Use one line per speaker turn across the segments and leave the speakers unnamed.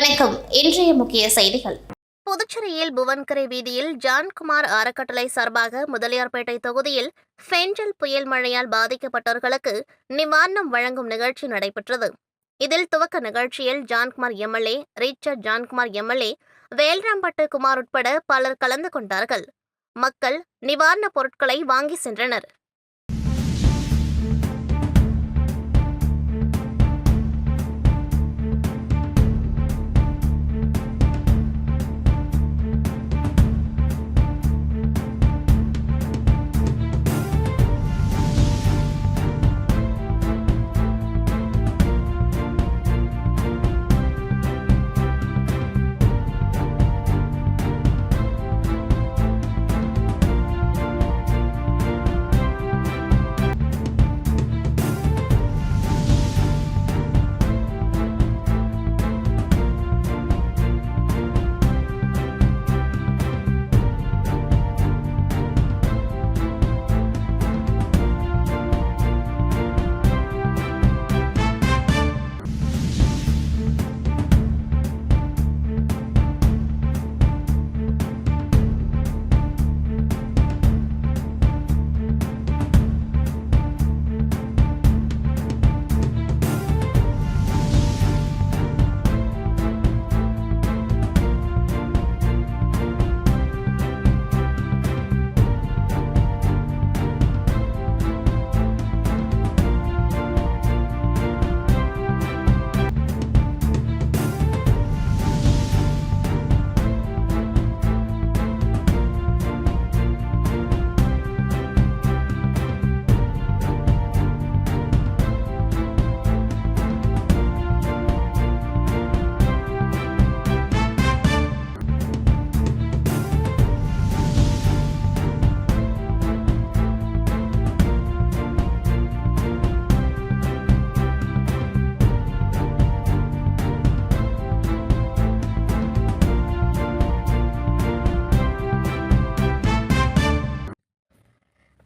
வணக்கம். இன்றைய முக்கிய செய்திகள்.
புதுச்சேரியில் புவன்கரை வீதியில் ஜான்குமார் அறக்கட்டளை சார்பாக முதலியார்பேட்டை தொகுதியில் ஃபெஞ்சல் புயல் மழையால் பாதிக்கப்பட்டவர்களுக்கு நிவாரணம் வழங்கும் நிகழ்ச்சி நடைபெற்றது. இதில் துவக்க நிகழ்ச்சியில் Johnkumar MLA, Richard Johnkumar MLA, Velrampet Kumar உட்பட பலர் கலந்து கொண்டார்கள். மக்கள் நிவாரணப் பொருட்களை வாங்கி சென்றனர்.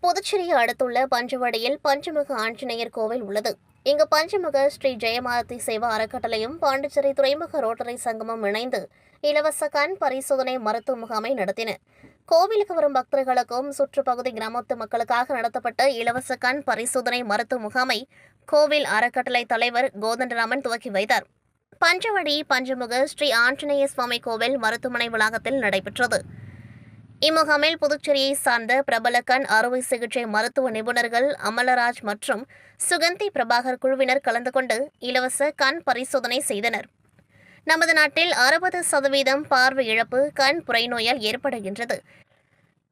புதுச்சேரியை அடுத்துள்ள பஞ்சவடியில் பஞ்சமுக ஆஞ்சநேயர் கோவில் உள்ளது. இங்கு பஞ்சமுக ஸ்ரீ ஜெயமாரதி சேவா அறக்கட்டளையும் பாண்டிச்சேரி துறைமுக ரோட்டரி சங்கமும் இணைந்து இலவச கண் பரிசோதனை மருத்துவ முகாமை நடத்தின. கோவிலுக்கு வரும் பக்தர்களுக்கும் சுற்றுப்பகுதி கிராமத்து மக்களுக்காக நடத்தப்பட்ட இலவச கண் பரிசோதனை மருத்துவ முகாமை கோவில் அறக்கட்டளை தலைவர் கோதண்டராமன் துவக்கி வைத்தார். பஞ்சவடி பஞ்சமுக ஸ்ரீ ஆஞ்சநேய சுவாமி கோவில் மருத்துவமனை வளாகத்தில் நடைபெற்றது. இம்முகாமில் புதுச்சேரியை சார்ந்த பிரபல கண் அறுவை சிகிச்சை மருத்துவ நிபுணர்கள் அமலராஜ் மற்றும் சுகந்தி பிரபாகர் குழுவினர் கலந்து கொண்டு இலவச கண் பரிசோதனை செய்தனர். நமது நாட்டில் 60% பார்வை இழப்பு கண் புரைநோயால் ஏற்படுகின்றது.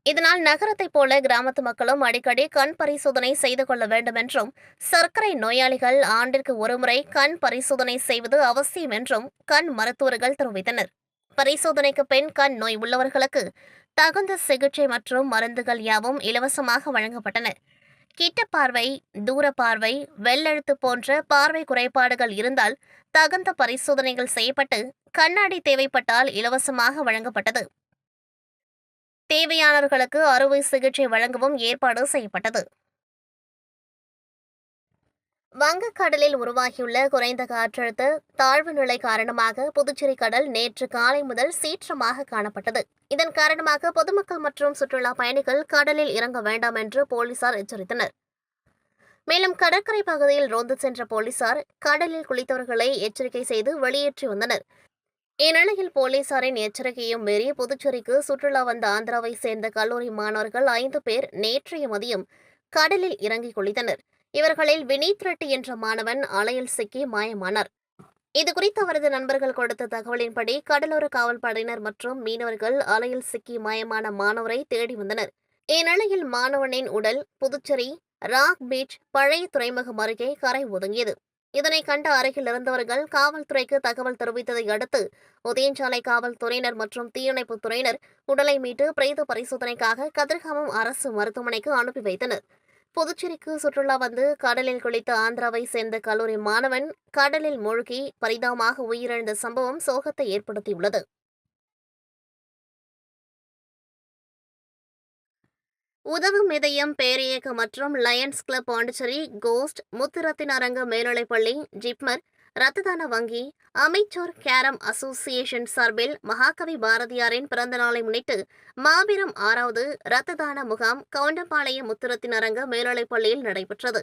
இதனால் நகரத்தைப் போல கிராமத்து மக்களும் அடிக்கடி கண் பரிசோதனை செய்து கொள்ள வேண்டும் என்றும், சர்க்கரை நோயாளிகள் ஆண்டிற்கு ஒருமுறை கண் பரிசோதனை செய்வது அவசியம் என்றும் கண் மருத்துவர்கள் தெரிவித்தனர். பரிசோதனைக்கு பின் கண் நோய் உள்ளவர்களுக்கு தகுந்த சிகிச்சை மற்றும் மருந்துகள் யாவும் இலவசமாக வழங்கப்பட்டன. கிட்ட பார்வை, தூர பார்வை, வெள்ளெழுத்து போன்ற பார்வை குறைபாடுகள் இருந்தால் தகுந்த பரிசோதனைகள் செய்யப்பட்டு கண்ணாடி தேவைப்பட்டால் இலவசமாக வழங்கப்பட்டது. தேவையானவர்களுக்கு அறுவை சிகிச்சை வழங்கவும் ஏற்பாடு செய்யப்பட்டது. வங்கக்கடலில் உருவாகியுள்ள குறைந்த காற்றழுத்த தாழ்வு நிலை காரணமாக புதுச்சேரி கடல் நேற்று காலை முதல் சீற்றமாக காணப்பட்டது. இதன் காரணமாக பொதுமக்கள் மற்றும் சுற்றுலா பயணிகள் கடலில் இறங்க வேண்டாம் என்று போலீசார் எச்சரித்தனர். மேலும் கடற்கரை பகுதியில் ரோந்து சென்ற போலீசார் கடலில் குளித்தவர்களை எச்சரிக்கை செய்து வெளியேற்றி வந்தனர். இந்நிலையில் போலீசாரின் எச்சரிக்கையும் மீறி புதுச்சேரிக்கு சுற்றுலா வந்த ஆந்திராவை சேர்ந்த கல்லூரி மாணவர்கள் 5 பேர் நேற்றைய மதியம் கடலில் இறங்கி குளித்தனர். இவர்களில் வினீத் ரெட்டி என்ற மாணவன் அலையில் சிக்கி மாயமானார். இதுகுறித்து அவரது நண்பர்கள் கொடுத்த தகவலின்படி கடலோர காவல் படையினர் மற்றும் மீனவர்கள் அலையில் சிக்கி மாயமான மாணவரை தேடி வந்தனர். இந்நிலையில் மாணவனின் உடல் புதுச்சேரி ராக் பீச் பழைய துறைமுகம் அருகே கரை ஒதுங்கியது. இதனை கண்ட அருகில் இருந்தவர்கள் காவல்துறைக்கு தகவல் தெரிவித்ததை அடுத்து உதயஞ்சாலை காவல்துறையினர் மற்றும் தீயணைப்புத் துறையினர் உடலை மீட்டு பிரேத பரிசோதனைக்காக கதிர்காமம் அரசு மருத்துவமனைக்கு அனுப்பி வைத்தனர். புதுச்சேரிக்கு சுற்றுலா வந்து கடலில் குளித்த ஆந்திராவை சேர்ந்த கல்லூரி மாணவன் கடலில் மூழ்கி பரிதாபமாக உயிரிழந்த சம்பவம் சோகத்தை ஏற்படுத்தியுள்ளது. உதவும் இதயம் பேரியக்க மற்றும் லயன்ஸ் கிளப் பாண்டிச்சேரி, கோஸ்ட், முத்துரத்தின் அரங்க மேல்நிலைப்பள்ளி, ஜிப்மர், இரத்த தான வங்கி, அமைச்சர் கேரம் அசோசியேஷன் சார்பில் மகாகவி பாரதியாரின் பிறந்த நாளை முன்னிட்டு மாபெரும் 6வது இரத்த தான முகாம் கவுண்டம்பாளையம் முத்துரத்தின் அரங்க மேல்நிலைப்பள்ளியில் நடைபெற்றது.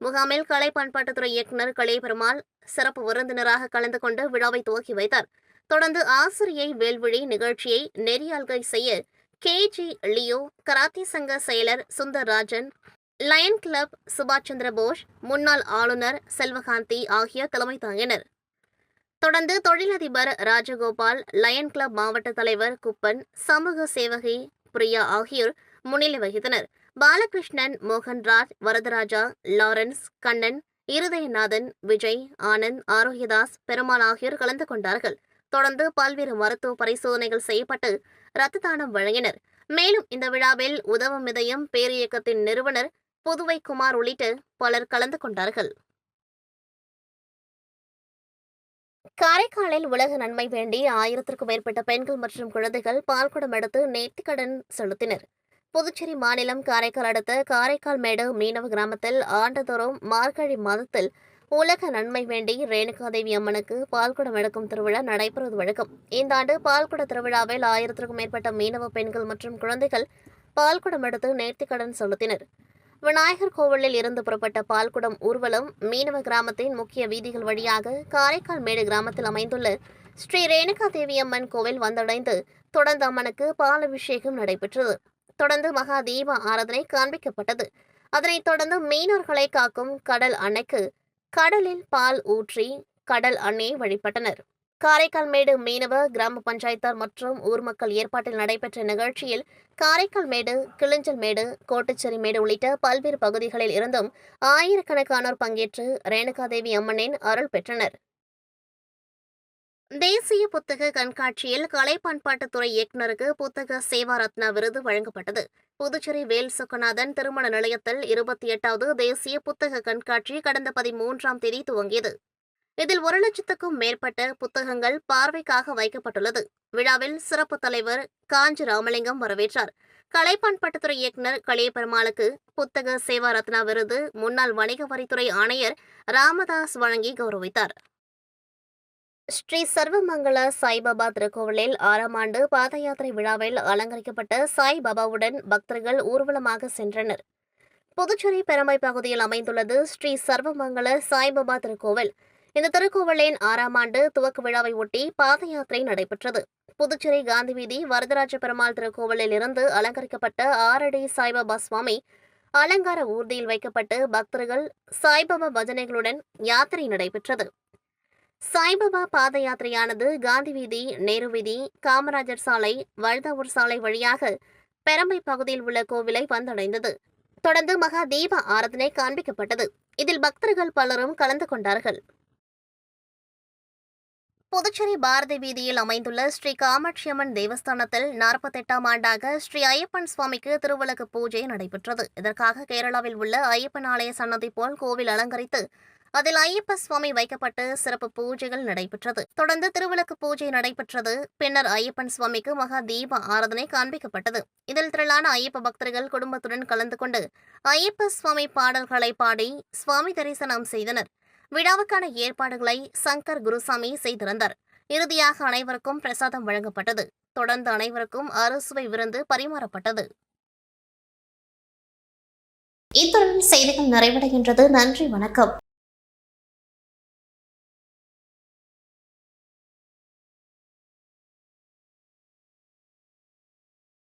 முகாமில் கலை பண்பாட்டுத்துறை இயக்குநர் கலைபெருமாள் சிறப்பு விருந்தினராக கலந்து கொண்டு விழாவை துவக்கி வைத்தார். தொடர்ந்து ஆசிரியை வேல்விழி நிகழ்ச்சியை நெறியாள்கை செய்ய KG லியோ, கராத்தே சங்க செயலர் சுந்தர்ராஜன், லயன் கிளப் சுபாஷ் சந்திர போஸ், முன்னாள் ஆளுநர் செல்வகாந்தி ஆகியோர் தலைமை தாங்கினர். தொடர்ந்து தொழிலதிபர் ராஜகோபால், லயன் கிளப் மாவட்ட தலைவர் குப்பன், சமூக சேவகி பிரியா ஆகியோர் முன்னிலை வகித்தனர். பாலகிருஷ்ணன், மோகன்ராஜ், வரதராஜா, லாரன்ஸ், கண்ணன், இருதயநாதன், விஜய், ஆனந்த், ஆரோக்கியதாஸ், பெருமாள் ஆகியோர் கலந்து கொண்டார்கள். தொடர்ந்து பல்வேறு மருத்துவ பரிசோதனைகள் செய்யப்பட்டு இரத்த தானம் வழங்கினர். மேலும் இந்த விழாவில் உதவும் இதயம் பேரியக்கத்தின் நிறுவனர் புதுவை குமார் உள்ளிட்ட பலர் கலந்து கொண்டார்கள். காரைக்காலில் உலக நன்மை வேண்டி 1000க்கும் மேற்பட்ட பெண்கள் மற்றும் குழந்தைகள் பால்குடம் எடுத்து நேர்த்திக்கடன் செலுத்தினர். புதுச்சேரி மாநிலம் காரைக்கால் அடுத்த காரைக்கால் மேடு மீனவ கிராமத்தில் ஆண்டுதோறும் மார்கழி மாதத்தில் உலக நன்மை வேண்டி ரேணுகாதேவி அம்மனுக்கு பால்குடம் எடுக்கும் திருவிழா நடைபெறுவது வழக்கம். இந்த ஆண்டு பால்குட திருவிழாவில் 1000க்கும் மேற்பட்ட மீனவ பெண்கள் மற்றும் குழந்தைகள் பால்குடம் எடுத்து நேர்த்திக்கடன் செலுத்தினர். விநாயகர் கோவிலில் இருந்து புறப்பட்ட பால்குடம் ஊர்வலம் மீனவ கிராமத்தின் முக்கிய வீதிகள் வழியாக காரைக்கால் மேடு கிராமத்தில் அமைந்துள்ள ஸ்ரீ ரேணுகாதேவி அம்மன் கோவில் வந்தடைந்து தொடர்ந்து அம்மனுக்கு பாலபிஷேகம் நடைபெற்றது. தொடர்ந்து மகா தீப ஆராதனை காண்பிக்கப்பட்டது. அதனைத் தொடர்ந்து மீனவர்களை காக்கும் கடல் அன்னைக்கு கடலில் பால் ஊற்றி கடல் அன்னையை வழிபட்டனர். காரைக்கால் மேடு மீனவ கிராம பஞ்சாயத்தார் மற்றும் ஊர் மக்கள் ஏற்பாட்டில் நடைபெற்ற நிகழ்ச்சியில் காரைக்கால் மேடு, கிளிஞ்சல் மேடு, கோட்டுச்சேரி மேடு உள்ளிட்ட பல்வேறு பகுதிகளில் இருந்தும் ஆயிரக்கணக்கானோர் பங்கேற்று ரேணுகாதேவி அம்மனின் அருள் பெற்றனர். தேசிய புத்தக கண்காட்சியில் கலை பண்பாட்டுத்துறை இயக்குநருக்கு புத்தக சேவா ரத்னா விருது வழங்கப்பட்டது. புதுச்சேரி வேல் சொக்கநாதன் திருமண நிலையத்தில் 28வது தேசிய புத்தக கண்காட்சி கடந்த 13ஆம் தேதி துவங்கியது. இதில் 1,00,000க்கும் மேற்பட்ட புத்தகங்கள் பார்வைக்காக வைக்கப்பட்டுள்ளது. விழாவில் சிறப்பு தலைவர் காஞ்சி ராமலிங்கம் வரவேற்றார். கலை பண்பாட்டுத்துறை இயக்குநர் கலைபெருமாளுக்கு புத்தக சேவா ரத்னா விருது முன்னாள் வணிக வரித்துறை ஆணையர் ராமதாஸ் வழங்கி கௌரவித்தார். ஸ்ரீ சர்வமங்கல சாய்பாபா திருக்கோவிலில் 6ஆம் ஆண்டு பாத யாத்திரை விழாவில் அலங்கரிக்கப்பட்ட சாய்பாபாவுடன் பக்தர்கள் ஊர்வலமாக சென்றனர். புதுச்சேரி பெரம்பை பகுதியில் அமைந்துள்ளது ஸ்ரீ சர்வமங்கல சாய்பாபா திருக்கோவில். இந்த திருக்கோவிலின் 6ஆம் ஆண்டு துவக்க விழாவை ஒட்டி பாத யாத்திரை நடைபெற்றது. புதுச்சேரி காந்தி வீதி வரதராஜ பெருமாள் திருக்கோவிலில் இருந்து அலங்கரிக்கப்பட்ட 6 அடி சாய்பாபா சுவாமி அலங்கார ஊர்தியில் வைக்கப்பட்டு பக்தர்கள் சாய்பாபா பஜனைகளுடன் யாத்திரை நடைபெற்றது. சாய்பாபா பாத யாத்திரையானது காந்தி வீதி, நேரு வீதி, காமராஜர் சாலை, வழுதாவூர் சாலை வழியாக பெரம்பை பகுதியில் உள்ள கோவிலை வந்தடைந்தது. தொடர்ந்து மகா தீப ஆராதனை காண்பிக்கப்பட்டது. இதில் பக்தர்கள் பலரும் கலந்து கொண்டார்கள். புதுச்சேரி பாரதி வீதியில் அமைந்துள்ள ஸ்ரீ காமாட்சியம்மன் தேவஸ்தானத்தில் 48ஆம் ஆண்டாக ஸ்ரீ ஐயப்பன் சுவாமிக்கு திருவிளக்கு பூஜை நடைபெற்றது. இதற்காக கேரளாவில் உள்ள ஐயப்பன் ஆலய சன்னதி போல் கோவில் அலங்கரித்து அதில் ஐயப்ப சுவாமி வைக்கப்பட்டு சிறப்பு பூஜைகள் நடைபெற்றது. தொடர்ந்து திருவிளக்கு பூஜை நடைபெற்றது. பின்னர் ஐயப்பன் சுவாமிக்கு மகா தீப ஆராதனை காண்பிக்கப்பட்டது. இதில் திரளான ஐயப்ப பக்தர்கள் குடும்பத்துடன் கலந்து கொண்டு ஐயப்ப சுவாமி பாடல்களை பாடி சுவாமி தரிசனம் செய்தனர். விழாவுக்கான ஏற்பாடுகளை சங்கர் குருசாமி செய்திருந்தார். இறுதியாக அனைவருக்கும் பிரசாதம் வழங்கப்பட்டது. தொடர்ந்து அனைவருக்கும் அறுசுவை விருந்து பரிமாறப்பட்டது.
இத்துடன் செய்திகள் நிறைவடைகின்றது. நன்றி, வணக்கம்.